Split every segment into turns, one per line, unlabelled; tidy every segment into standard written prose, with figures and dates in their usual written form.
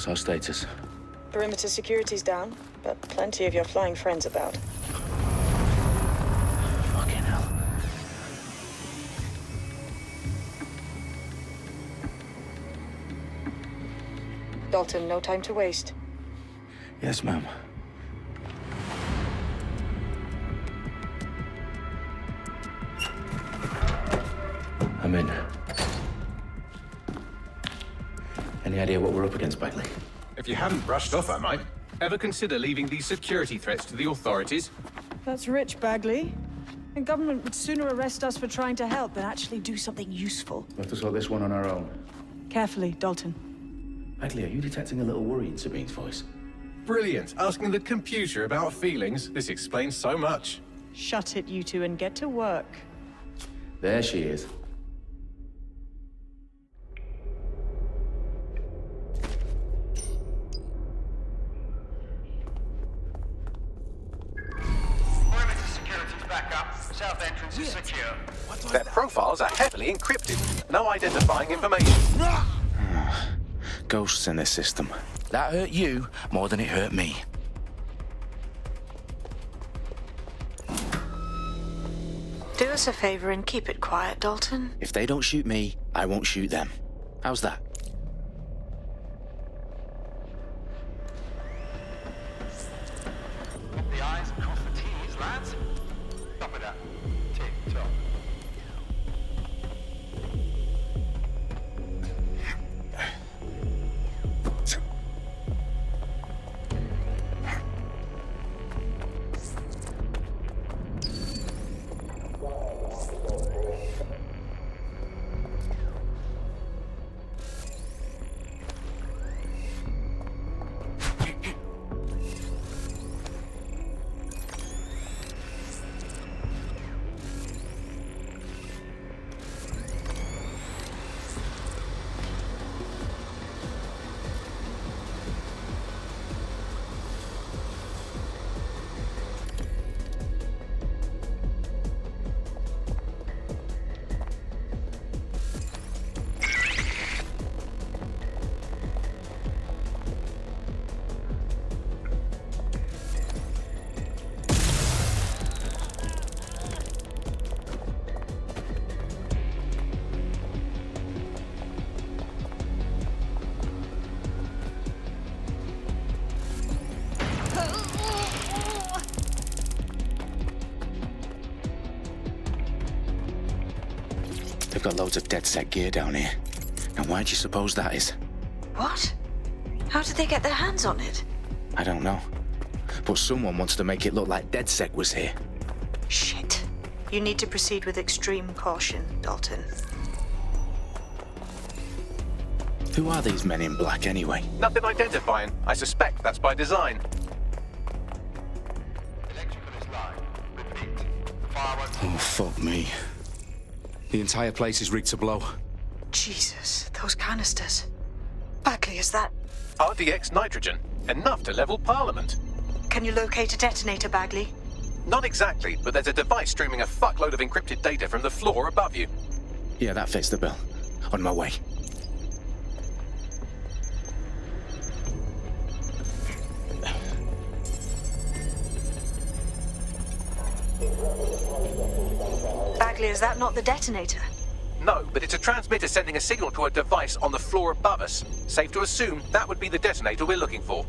What's our status?
Perimeter security's down, but plenty of your flying friends about.
Fucking hell.
Dalton, no time to waste.
Yes, ma'am. I'm in. Any idea what we're up against, Bagley?
If you hadn't brushed off, I might. Ever consider leaving these security threats to the authorities?
That's rich, Bagley. The government would sooner arrest us for trying to help than actually do something useful.
We have to sort this one on our own.
Carefully, Dalton.
Bagley, are you detecting a little worry in Sabine's voice?
Brilliant. Asking the computer about feelings. This explains so much.
Shut it, you two, and get to work.
There she is.
Perimeter security's back up. South entrance is secure.
Their profiles are heavily encrypted. No identifying information.
Ghosts in this system. That hurt you more than it hurt me.
Do us a favor and keep it quiet, Dalton.
If they don't shoot me, I won't shoot them. How's that?
Put the I's, cross the T's, lads. Stop it up. Tick, tock.
They've got loads of dead-set gear down here. And why do you suppose that is?
What? How did they get their hands on it?
I don't know. But someone wants to make it look like DedSec was here.
Shit. You need to proceed with extreme caution, Dalton.
Who are these men in black anyway?
Nothing identifying. I suspect that's by design.
Electrical is live. Repeat. Fireworks.
Oh, fuck me. The entire place is rigged to blow.
Jesus, those canisters. Bagley, is that...
RDX nitrogen. Enough to level Parliament.
Can you locate a detonator, Bagley?
Not exactly, but there's a device streaming a fuckload of encrypted data from the floor above you.
Yeah, that fits the bill. On my way.
Bagley, is that not the detonator?
No, but it's a transmitter sending a signal to a device on the floor above us. Safe to assume that would be the detonator we're looking for.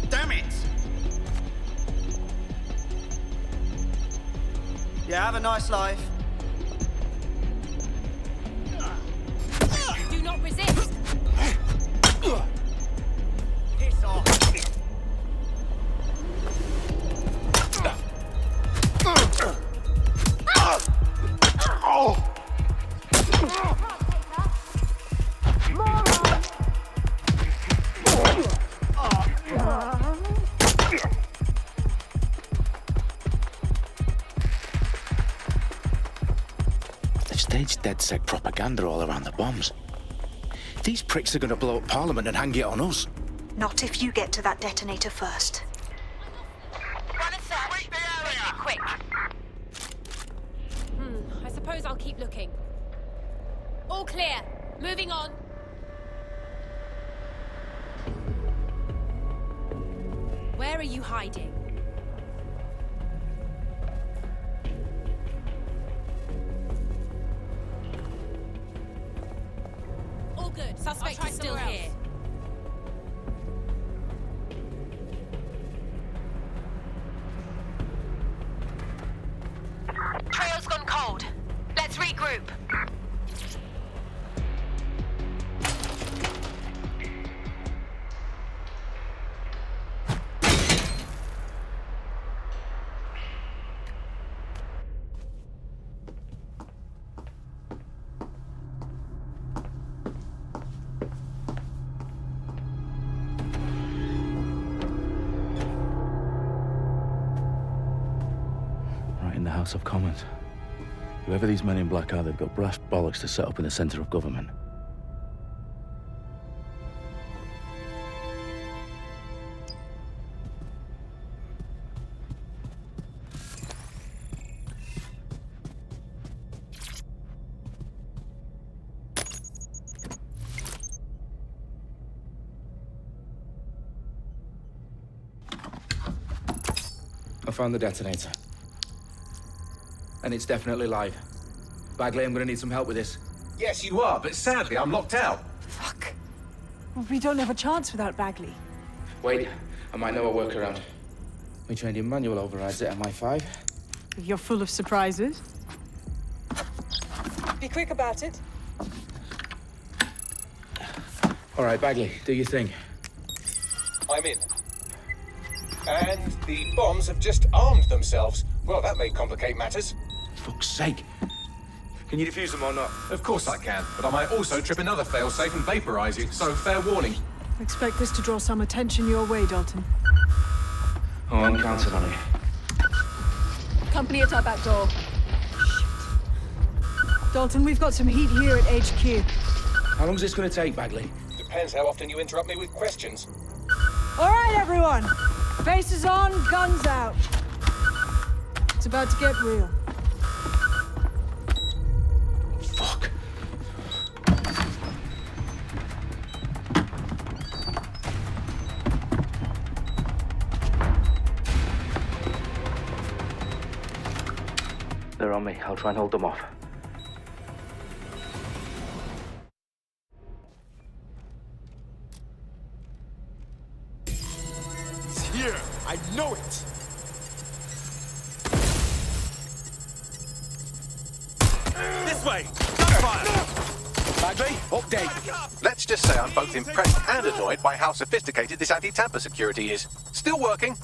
Damn it! Yeah, have a nice life.
Do not resist!
Piss off!
staged DedSec propaganda all around the bombs. These pricks are going to blow up Parliament and hang it on us.
Not if you get to that detonator first.
Run a search.
Sweep the area!
Quick. I suppose I'll keep looking. All clear. Moving on. Where are you hiding? All good. Suspect is still here.
Trail's gone cold. Let's regroup.
Right in the House of Commons. Whoever these men in black are, they've got brass bollocks to set up in the centre of government.
I found the detonator. And it's definitely live. Bagley, I'm gonna need some help with this.
Yes, you are, but sadly, I'm locked out.
Fuck. Well, we don't have a chance without Bagley.
Wait, I might know a workaround. We trained in manual overrides at MI5.
You're full of surprises. Be quick about it.
All right, Bagley, do your thing.
I'm in. And the bombs have just armed themselves. Well, that may complicate matters.
Fuck's sake.
Can you defuse them or not?
Of course I can, but I might also trip another failsafe and vaporize you, so fair warning.
Expect this to draw some attention your way, Dalton.
Oh, I'm counting on it.
Company at our back door. Shit. Dalton, we've got some heat here at HQ.
How long's this gonna take, Bagley?
Depends how often you interrupt me with questions.
All right, everyone. Faces on, guns out. It's about to get real.
Fuck.
They're on me. I'll try and hold them off.
It's here! I know it! This way! Gunfire!
Bagley, update.
Let's just say I'm both impressed and annoyed by how sophisticated this anti-tamper security is. Still working.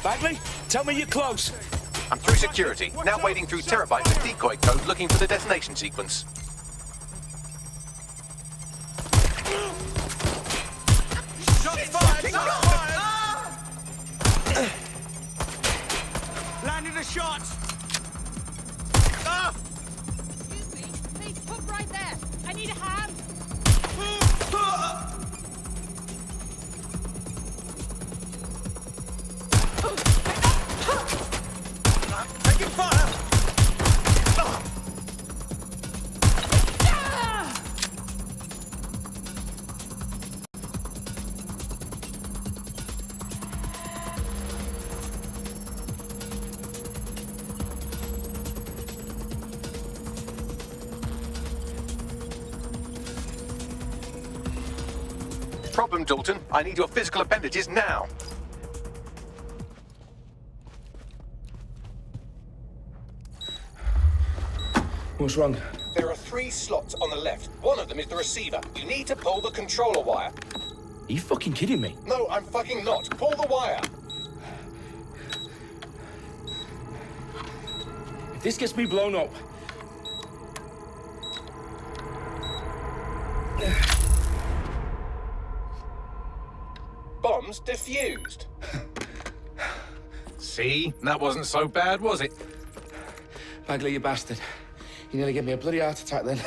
Bagley, tell me you're close.
I'm through security, now wading through terabytes of decoy code looking for the detonation sequence.
Shots fired! Shots fired! Landing a shot! Ah!
Excuse me. Please put right there. I need a hand.
Taking fire!
Problem, Dalton. I need your physical appendages now.
What's wrong?
There are 3 slots on the left. One of them is the receiver. You need to pull the controller wire.
Are you fucking kidding me?
No, I'm fucking not. Pull the wire.
If this gets me blown up...
Bombs defused. See? That wasn't so bad, was it?
Bagley, you bastard. You nearly gave me a bloody heart attack then.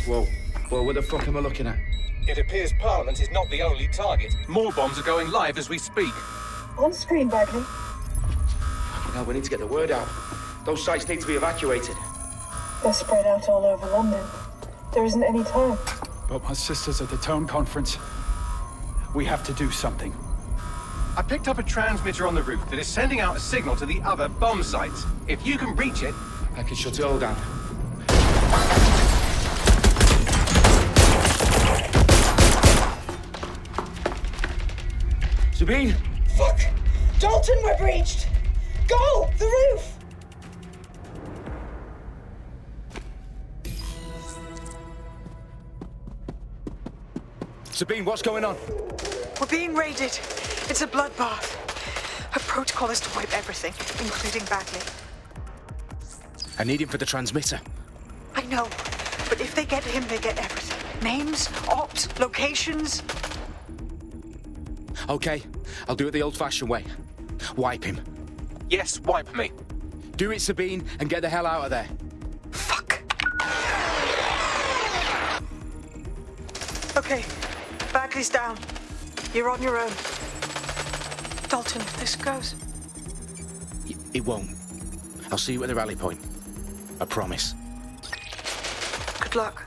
Whoa. What the fuck am I looking at?
It appears Parliament is not the only target. More bombs are going live as we speak.
On screen, Bagley.
Now we need to get the word out. Those sites need to be evacuated.
They're spread out all over London. There isn't any time.
But my sister's at the town conference. We have to do something.
I picked up a transmitter on the roof that is sending out a signal to the other bomb sites. If you can reach it...
I can shut it all down. Sabine!
Fuck! Dalton, we're breached! Go! The roof!
Sabine, what's going on?
We're being raided. It's a bloodbath. Her protocol is to wipe everything, including Bagley.
I need him for the transmitter.
I know, but if they get him, they get everything. Names, ops, locations.
Okay, I'll do it the old-fashioned way. Wipe him.
Yes, wipe me.
Do it, Sabine, and get the hell out of there.
Fuck. Okay, Bagley's down. You're on your own. Dalton, if this goes...
It won't. I'll see you at the rally point. I promise.
Good luck.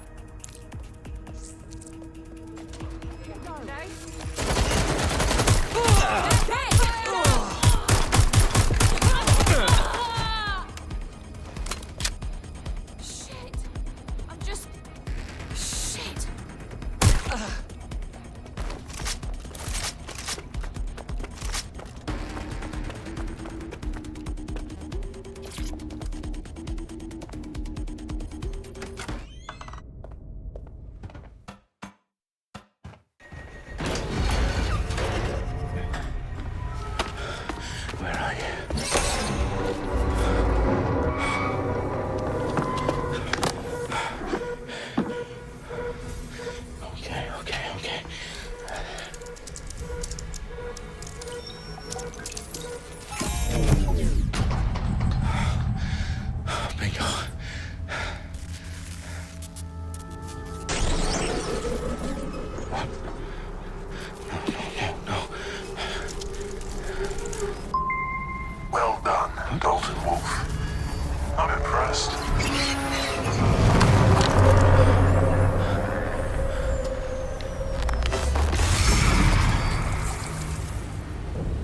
Well done, Dalton Wolf. I'm impressed.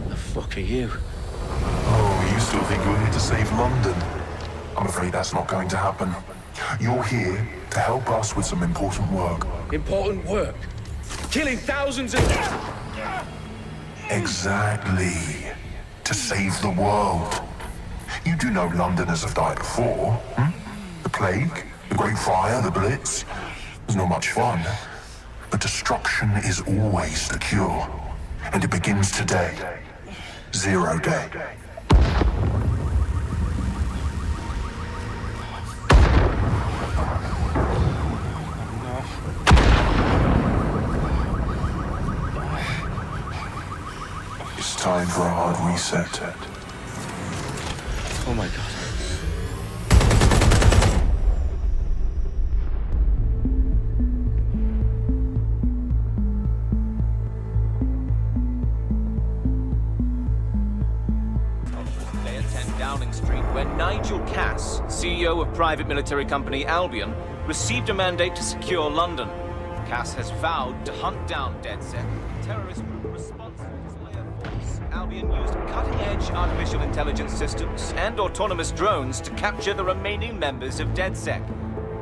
The fuck are you?
Oh, you still think you're here to save London? I'm afraid that's not going to happen. You're here to help us with some important work.
Important work? Killing thousands of...
Exactly. To save the world. You do know Londoners have died before, hmm? The plague, the Great Fire, the Blitz. It's not much fun. But destruction is always the cure. And it begins today. 0 day. It's time for a hard reset.
Oh my god.
Layer 10 Downing Street, where Nigel Cass, CEO of private military company Albion, received a mandate to secure London. Cass has vowed to hunt down DedSec, a terrorist group responsible for his layer force. Albion used cutting-edge artificial intelligence systems and autonomous drones to capture the remaining members of DedSec.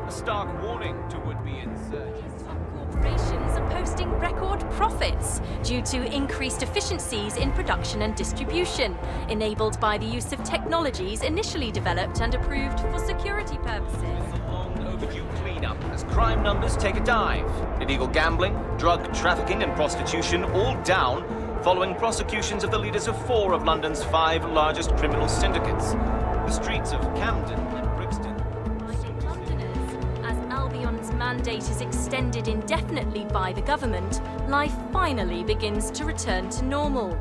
A stark warning to would-be insurgents.
Corporations are posting record profits due to increased efficiencies in production and distribution, enabled by the use of technologies initially developed and approved for security purposes.
A long overdue cleanup as crime numbers take a dive. Illegal gambling, drug trafficking and prostitution all down following prosecutions of the leaders of 4 of London's 5 largest criminal syndicates. The streets of Camden and Brixton.
Like Londoners, as Albion's mandate is extended indefinitely by the government, life finally begins to return to normal.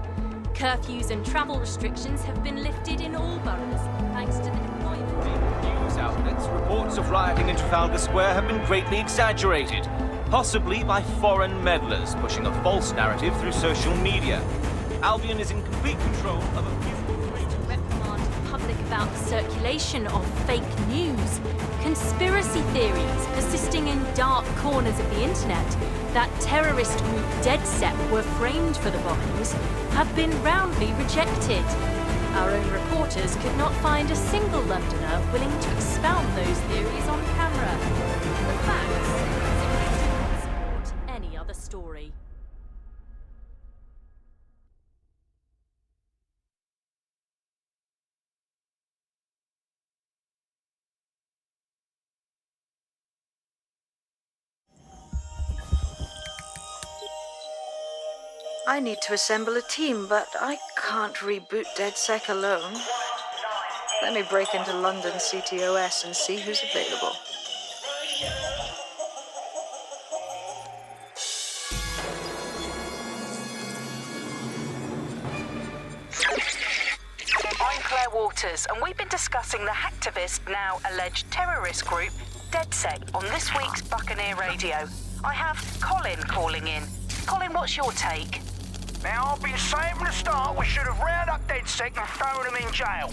Curfews and travel restrictions have been lifted in all boroughs, thanks to the deployment.
News outlets, reports of rioting in Trafalgar Square have been greatly exaggerated, possibly by foreign meddlers pushing a false narrative through social media. Albion is in complete control of a few...
Reprimand the public about the circulation of fake news, conspiracy theories persisting in dark corners of the internet that terrorist group DeadSec were framed for the bombings have been roundly rejected. Our own reporters could not find a single Londoner willing to expound those theories on camera. The facts simply do not support any other story.
I need to assemble a team, but I can't reboot DeadSec alone. Let me break into London CTOS and see who's available.
I'm Claire Waters, and we've been discussing the hacktivist, now alleged terrorist group, DeadSec, on this week's Buccaneer Radio. I have Colin calling in. Colin, what's your take?
Now, I've been saying from the start we should have rounded up DeadSec and thrown them in jail.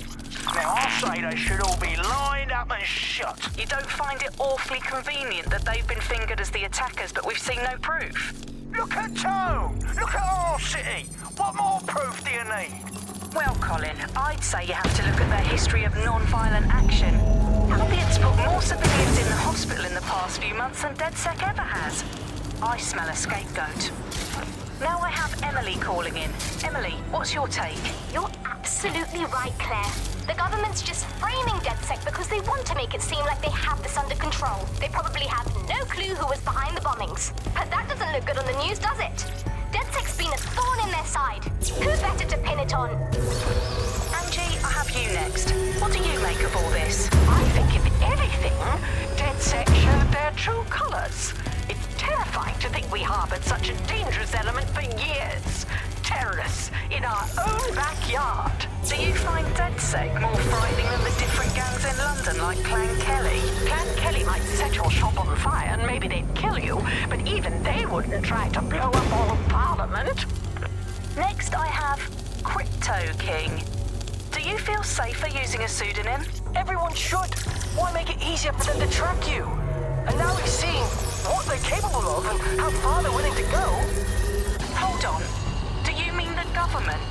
Now, I say they should all be lined up and shot.
You don't find it awfully convenient that they've been fingered as the attackers, but we've seen no proof?
Look at Tone! Look at our city! What more proof do you need?
Well, Colin, I'd say you have to look at their history of non-violent action. Albion's put more civilians in the hospital in the past few months than DeadSec ever has. I smell a scapegoat. Now I have Emily calling in. Emily, what's your take?
You're absolutely right, Claire. The government's just framing DeadSec because they want to make it seem like they have this under control. They probably have no clue who was behind the bombings. But that doesn't look good on the news, does it? DeadSec's been a thorn in their side. Who's better to pin it on?
Angie, I have you next. What do you make of all this?
I think if anything, DeadSec showed their true colors. It's terrifying to think we harbored such a dangerous element for years. Terrorists in our own backyard.
Do you find DeadSec more frightening than the different gangs in London, like Clan Kelly?
Clan Kelly might set your shop on fire and maybe they'd kill you, but even they wouldn't try to blow up all of Parliament.
Next, I have Crypto King. Do you feel safer using a pseudonym?
Everyone should. Why make it easier for them to track you? And now we've seen what they're capable of and how far they're willing to go.
Hold on. Do you mean the government?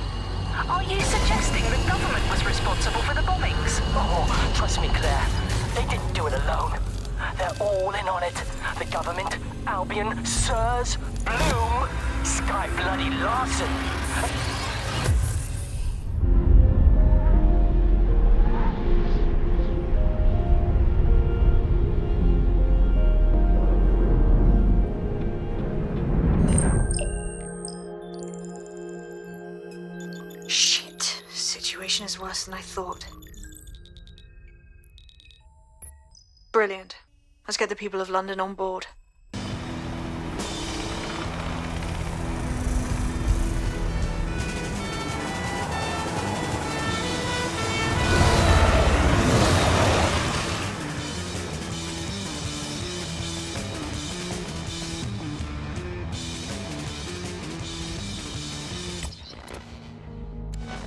Are you suggesting the government was responsible for the bombings?
Oh, trust me, Claire. They didn't do it alone. They're all in on it. The government, Albion, Sirs, Bloom, Sky Bloody Larson.
Is worse than I thought. Brilliant. Let's get the people of London on board.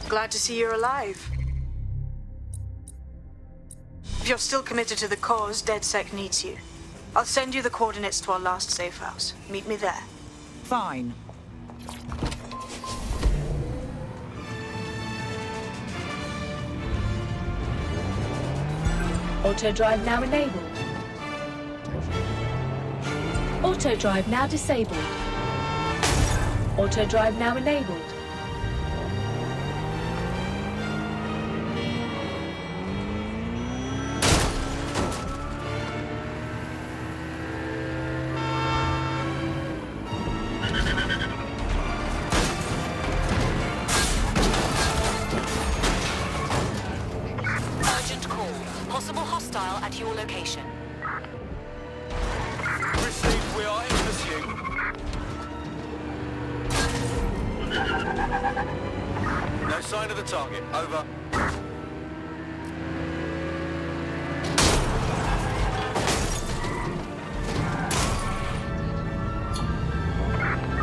Glad to see you're alive. If you're still committed to the cause, DeadSec needs you. I'll send you the coordinates to our last safe house. Meet me there.
Fine.
Auto drive now enabled. Auto drive now disabled. Auto drive now enabled.
No sign of the target. Over.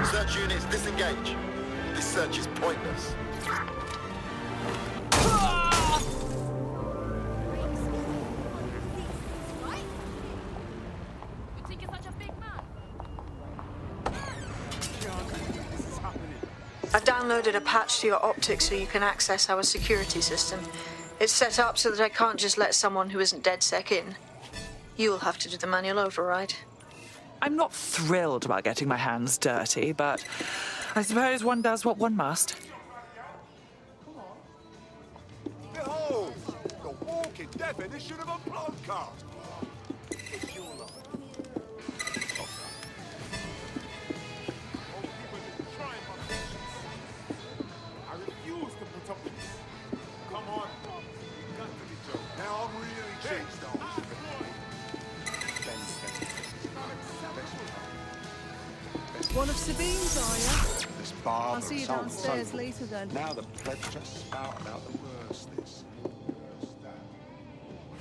Search units, disengage. This search is pointless.
I've downloaded a patch to your optics so you can access our security system. It's set up so that I can't just let someone who isn't DedSec in. You'll have to do the manual override.
I'm not thrilled about getting my hands dirty, but I suppose one does what one must.
Behold, the walking definition of a broadcast.
I refuse to put up with this. Come on. You've got to be joking. Now I'm really changed on.
One of Sabine's, are you?
This barber
I'll see you
and so on and
downstairs
so forth.
later then.
Now the plebs just spout about the worst this, worst that.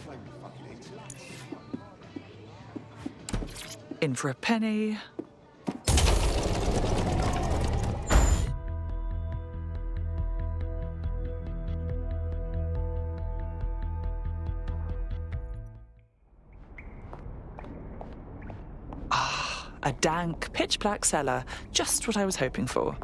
Like fucking idiots.
In for a penny. A dank, pitch-black cellar. Just what I was hoping for.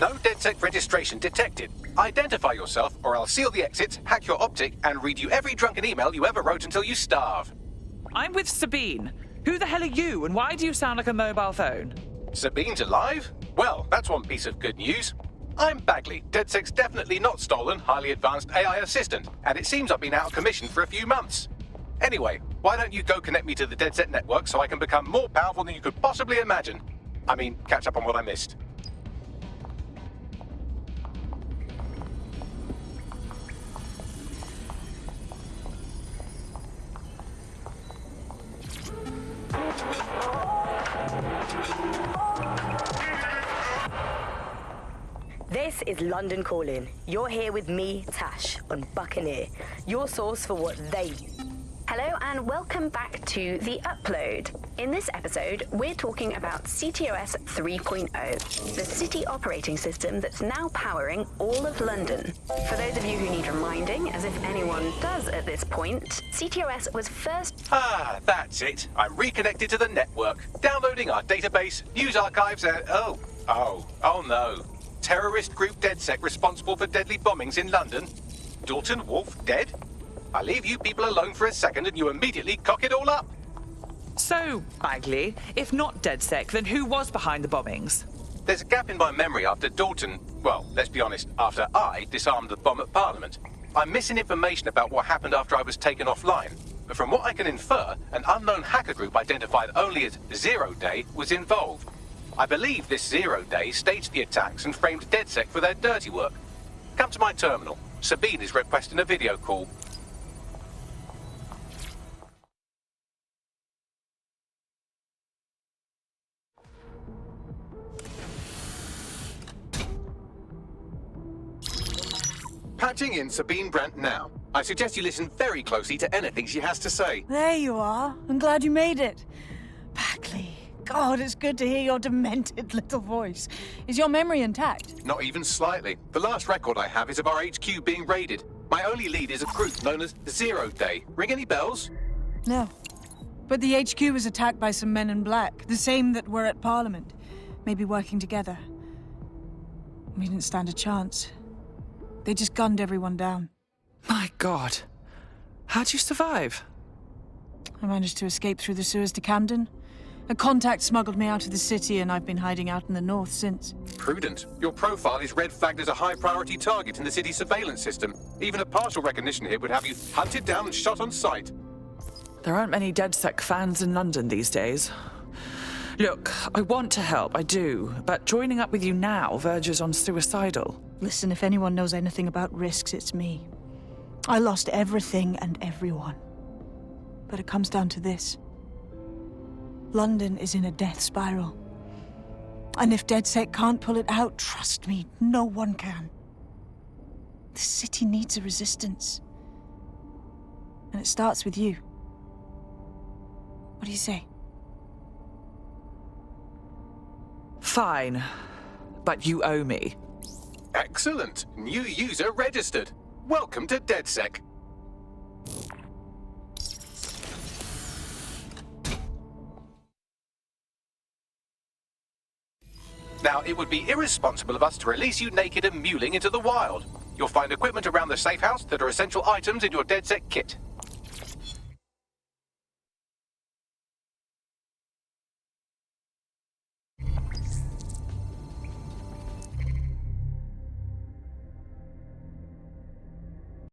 No DedSec registration detected. Identify yourself, or I'll seal the exits, hack your optic, and read you every drunken email you ever wrote until you starve.
I'm with Sabine. Who the hell are you, and why do you sound like a mobile phone?
Sabine's alive? Well, that's one piece of good news. I'm Bagley, DedSec's definitely not stolen, highly advanced AI assistant, and it seems I've been out of commission for a few months. Anyway, why don't you go connect me to the DedSec network so I can become more powerful than you could possibly imagine? I mean, catch up on what I missed.
This is London Calling. You're here with me, Tash, on Buccaneer, your source for what they... Hello and welcome back to The Upload. In this episode, we're talking about CTOS 3.0, the city operating system that's now powering all of London. For those of you who need reminding, as if anyone does at this point, CTOS was first...
Ah, that's it. I'm reconnected to the network, downloading our database, news archives, and... Oh no. Terrorist group DedSec responsible for deadly bombings in London? Dalton Wolf dead? I leave you people alone for a second and you immediately cock it all up.
So, Bagley, if not DedSec, then who was behind the bombings?
There's a gap in my memory after Dalton, well, let's be honest, after I disarmed the bomb at Parliament. I'm missing information about what happened after I was taken offline. But from what I can infer, an unknown hacker group identified only as Zero Day was involved. I believe this Zero Day staged the attacks and framed DedSec for their dirty work. Come to my terminal. Sabine is requesting a video call. Patching in Sabine Brandt now. I suggest you listen very closely to anything she has to say.
There you are. I'm glad you made it. Bagley. God, it's good to hear your demented little voice. Is your memory intact?
Not even slightly. The last record I have is of our HQ being raided. My only lead is a group known as Zero Day. Ring any bells?
No. But the HQ was attacked by some men in black, the same that were at Parliament. Maybe working together. We didn't stand a chance. They just gunned everyone down.
My God. How'd you survive?
I managed to escape through the sewers to Camden. A contact smuggled me out of the city, and I've been hiding out in the north since.
Prudent. Your profile is red flagged as a high-priority target in the city's surveillance system. Even a partial recognition here would have you hunted down and shot on sight.
There aren't many DedSec fans in London these days. Look, I want to help, I do, but joining up with you now verges on suicidal.
Listen, if anyone knows anything about risks, it's me. I lost everything and everyone. But it comes down to this. London is in a death spiral. And if DedSec can't pull it out, trust me, no one can. The city needs a resistance. And it starts with you. What do you say?
Fine, but you owe me.
Excellent. New user registered. Welcome to DedSec. Now, it would be irresponsible of us to release you naked and mewling into the wild. You'll find equipment around the safe house that are essential items in your DedSec kit.